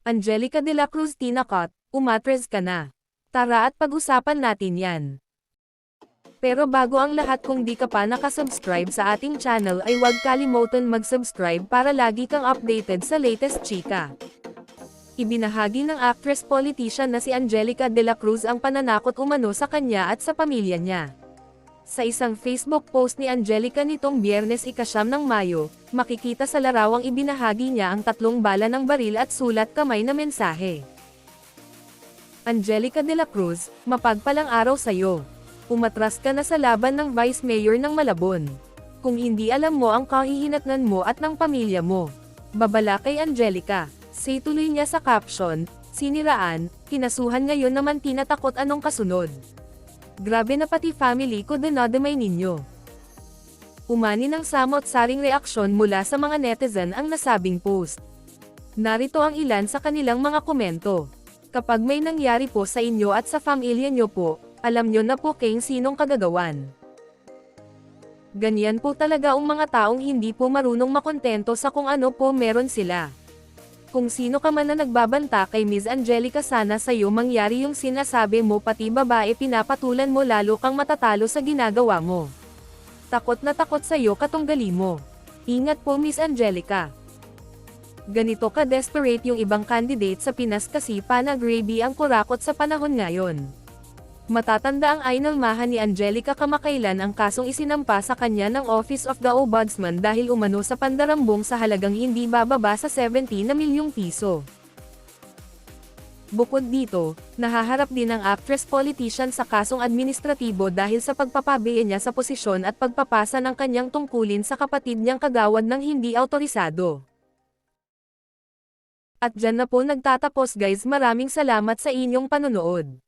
Angelica de la Cruz Tinakot, umatres ka na. Tara at pag-usapan natin yan. Pero bago ang lahat, kung di ka pa nakasubscribe sa ating channel ay huwag kalimutan mag-subscribe para lagi kang updated sa latest chika. Ibinahagi ng actress-politician na si Angelica de la Cruz ang pananakot umano sa kanya at sa pamilya niya. Sa isang Facebook post ni Angelica nitong Biyernes 9 ng Mayo, makikita sa larawang ibinahagi niya ang 3 bala ng baril at sulat kamay na mensahe. Angelica de la Cruz, mapagpalang araw sa'yo. Umatras ka na sa laban ng Vice Mayor ng Malabon. Kung hindi alam mo ang kahihinatnan mo at ng pamilya mo. Babala kay Angelica. Say tuloy niya sa caption, siniraan, kinasuhan ngayon naman tinatakot anong kasunod. Grabe na pati family ko dinadamay ninyo. Umani ng samot-saring reaksyon mula sa mga netizen ang nasabing post. Narito ang ilan sa kanilang mga komento. Kapag may nangyari po sa inyo at sa pamilya nyo po, alam nyo na po kung sinong kagagawan. Ganyan po talaga ang mga taong hindi po marunong makontento sa kung ano po meron sila. Kung sino ka man na nagbabanta kay Miss Angelica, sana sa'yo mangyari yung sinasabi mo, pati babae pinapatulan mo lalo kang matatalo sa ginagawa mo. Takot na takot sa'yo katunggali mo. Ingat po Miss Angelica. Ganito ka-desperate yung ibang candidate sa Pinas kasi panag-grabe ang kurakot sa panahon ngayon. Matatanda ang aynalmahan ni Angelica kamakailan ang kasong isinampa sa kanya ng Office of the Ombudsman dahil umano sa pandarambong sa halagang hindi bababa sa 70 na milyong piso. Bukod dito, nahaharap din ang actress-politician sa kasong administratibo dahil sa pagpapabiya niya sa posisyon at pagpapasa ng kanyang tungkulin sa kapatid niyang kagawad ng hindi awtorisado. At dyan na po nagtatapos guys, maraming salamat sa inyong panonood.